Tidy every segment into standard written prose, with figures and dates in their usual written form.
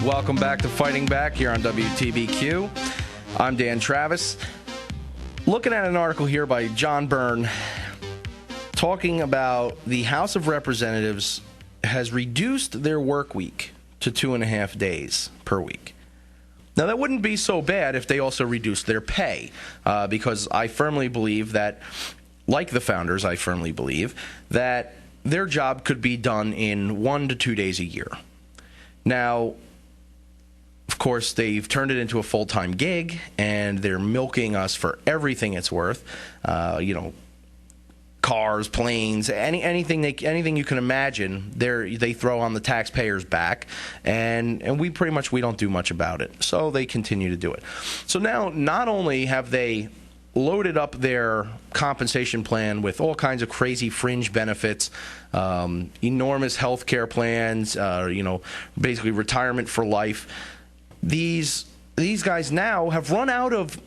welcome back to Fighting Back here on WTBQ. I'm Dan Travis. Looking at an article here by John Byrne talking about the House of Representatives has reduced their work week to 2.5 days per week. Now, that wouldn't be so bad if they also reduced their pay, because I firmly believe that, like the founders, I firmly believe that their job could be done in 1 to 2 days a year. Now, of course, they've turned it into a full-time gig, and they're milking us for everything it's worth. Cars, planes, anything you can imagine, they throw on the taxpayers' back, and we don't do much about it. So they continue to do it. So now, not only have they loaded up their compensation plan with all kinds of crazy fringe benefits, enormous health care plans, basically retirement for life. These guys now have run out of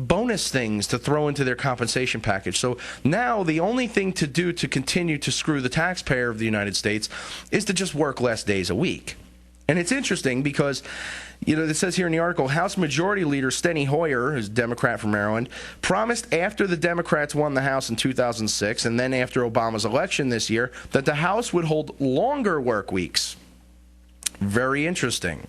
bonus things to throw into their compensation package. So now the only thing to do to continue to screw the taxpayer of the United States is to just work less days a week. And it's interesting because, it says here in the article, House Majority Leader Steny Hoyer, who's a Democrat from Maryland, promised after the Democrats won the House in 2006 and then after Obama's election this year that the House would hold longer work weeks. Very interesting.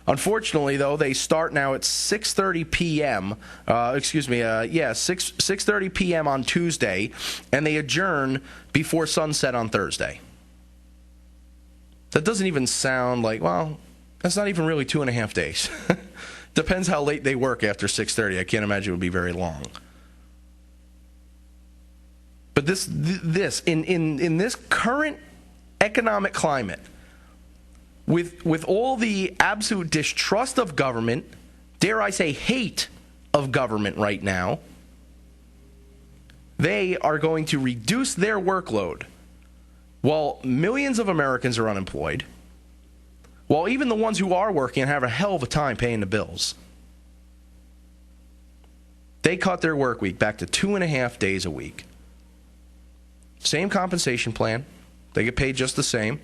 Unfortunately, though, they start now at 6:30 p.m. 6:30 p.m. on Tuesday, and they adjourn before sunset on Thursday. That doesn't even sound like, well, that's not even really 2.5 days. Depends how late they work after 6:30. I can't imagine it would be very long. But this in this current economic climate, with all the absolute distrust of government, dare I say hate of government right now, they are going to reduce their workload while millions of Americans are unemployed, while even the ones who are working have a hell of a time paying the bills. They cut their work week back to 2.5 days a week. Same compensation plan. They get paid just the same.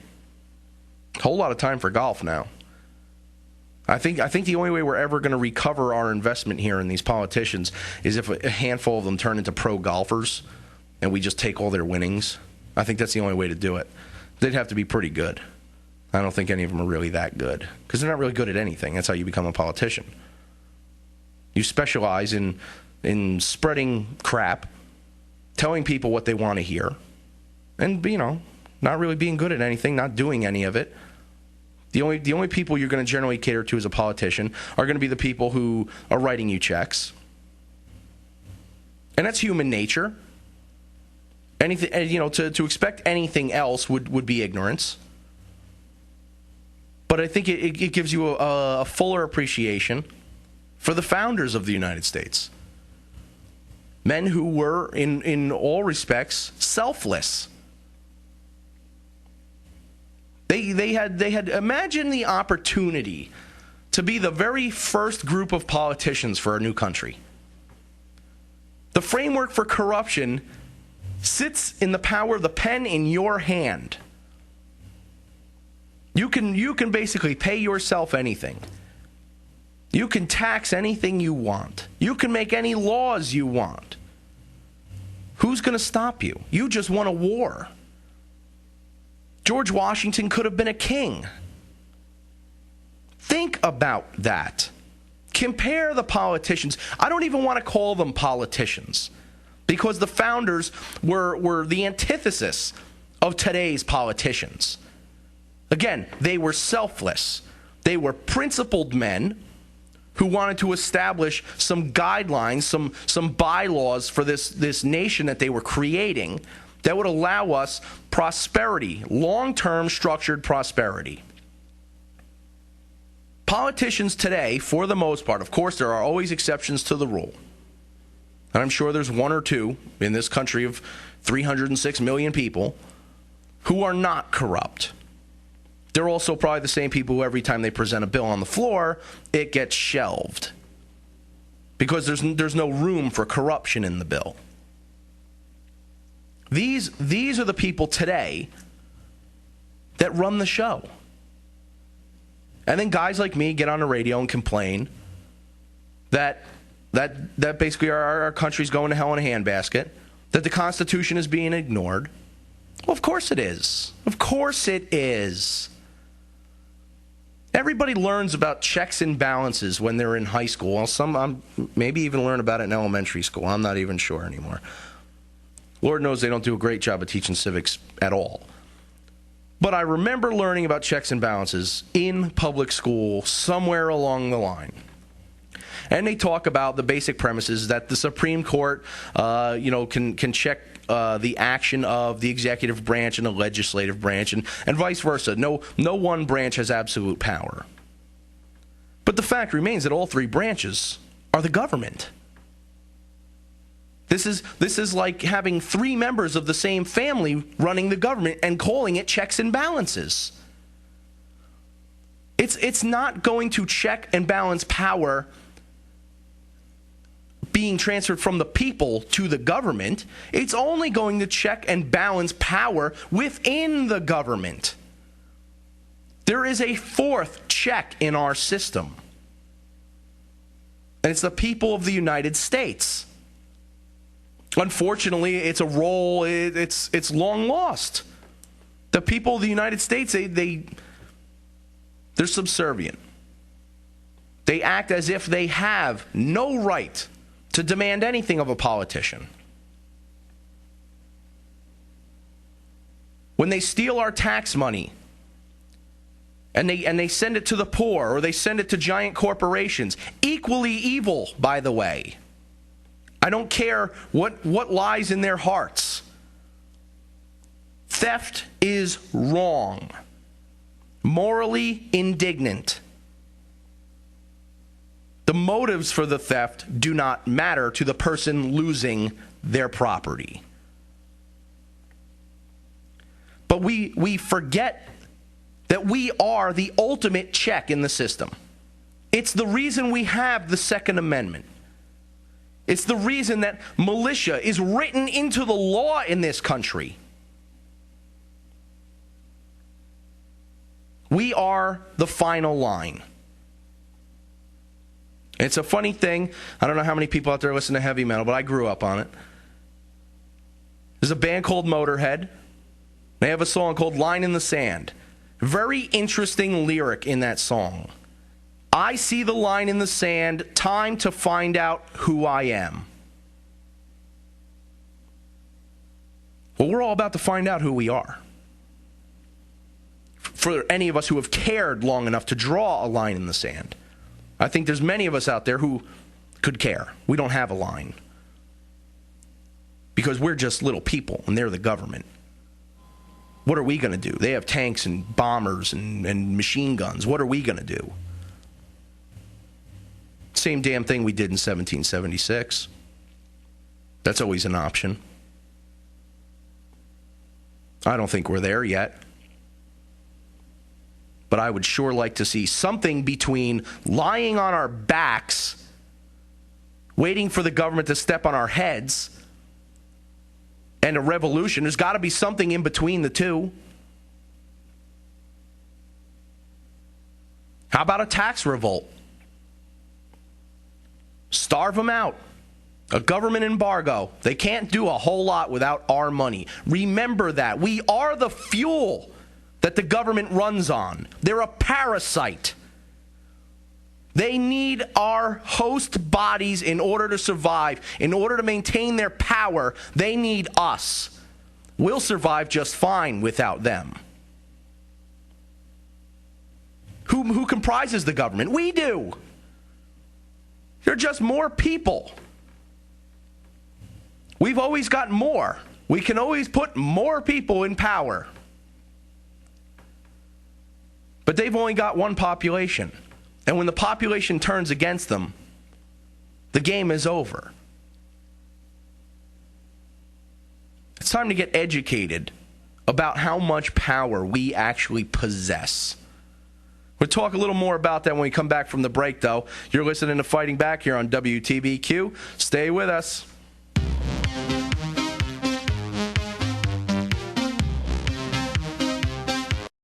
Whole lot of time for golf now. I think the only way we're ever going to recover our investment here in these politicians is if a handful of them turn into pro golfers and we just take all their winnings. I think that's the only way to do it. They'd have to be pretty good. I don't think any of them are really that good because they're not really good at anything. That's how you become a politician. You specialize in spreading crap, telling people what they want to hear, and not really being good at anything, not doing any of it. The only people you're going to generally cater to as a politician are going to be the people who are writing you checks. And that's human nature. Anything, to expect anything else would be ignorance. But I think it gives you a fuller appreciation for the founders of the United States. Men who were, in all respects, selfless. They had imagine the opportunity to be the very first group of politicians for a new country. The framework for corruption sits in the power of the pen in your hand. You can basically pay yourself anything. You can tax anything you want. You can make any laws you want. Who's going to stop you? You just won a war. George Washington could have been a king. Think about that. Compare the politicians. I don't even want to call them politicians because the founders were the antithesis of today's politicians. Again, they were selfless. They were principled men who wanted to establish some guidelines, some bylaws for this nation that they were creating that would allow us prosperity, long-term structured prosperity. Politicians today, for the most part, of course, there are always exceptions to the rule. And I'm sure there's one or two in this country of 306 million people who are not corrupt. They're also probably the same people who every time they present a bill on the floor, it gets shelved. Because there's no room for corruption in the bill. These are the people today that run the show. And then guys like me get on the radio and complain that basically our country's going to hell in a handbasket, that the Constitution is being ignored. Well, of course it is. Of course it is. Everybody learns about checks and balances when they're in high school. Well, some maybe even learn about it in elementary school. I'm not even sure anymore. Lord knows they don't do a great job of teaching civics at all. But I remember learning about checks and balances in public school somewhere along the line. And they talk about the basic premises that the Supreme Court, can check the action of the executive branch and the legislative branch, and vice versa. No one branch has absolute power. But the fact remains that all three branches are the government. This is like having three members of the same family running the government and calling it checks and balances. It's not going to check and balance power being transferred from the people to the government. It's only going to check and balance power within the government. There is a fourth check in our system, and it's the people of the United States. Unfortunately, it's a role, it's long lost. The people of the United States, they're subservient. They act as if they have no right to demand anything of a politician. When they steal our tax money and they send it to the poor, or they send it to giant corporations, equally evil, by the way. I don't care what lies in their hearts. Theft is wrong, morally indignant. The motives for the theft do not matter to the person losing their property. But we forget that we are the ultimate check in the system. It's the reason we have the Second Amendment. It's the reason that militia is written into the law in this country. We are the final line. It's a funny thing. I don't know how many people out there listen to heavy metal, but I grew up on it. There's a band called Motorhead. They have a song called Line in the Sand. Very interesting lyric in that song. I see the line in the sand, time to find out who I am. Well, we're all about to find out who we are. For any of us who have cared long enough to draw a line in the sand. I think there's many of us out there who could care. We don't have a line. Because we're just little people, and they're the government. What are we going to do? They have tanks and bombers and machine guns. What are we going to do? Same damn thing we did in 1776. That's always an option. I don't think we're there yet. But I would sure like to see something between lying on our backs, waiting for the government to step on our heads, and a revolution. There's got to be something in between the two. How about a tax revolt? Starve them out. A government embargo. They can't do a whole lot without our money. Remember that. We are the fuel that the government runs on. They're a parasite. They need our host bodies in order to survive. In order to maintain their power, they need us. We'll survive just fine without them. Who comprises the government? We do. They're just more people. We've always got more. We can always put more people in power. But they've only got one population. And when the population turns against them, the game is over. It's time to get educated about how much power we actually possess. We'll talk a little more about that when we come back from the break, though. You're listening to Fighting Back here on WTBQ. Stay with us.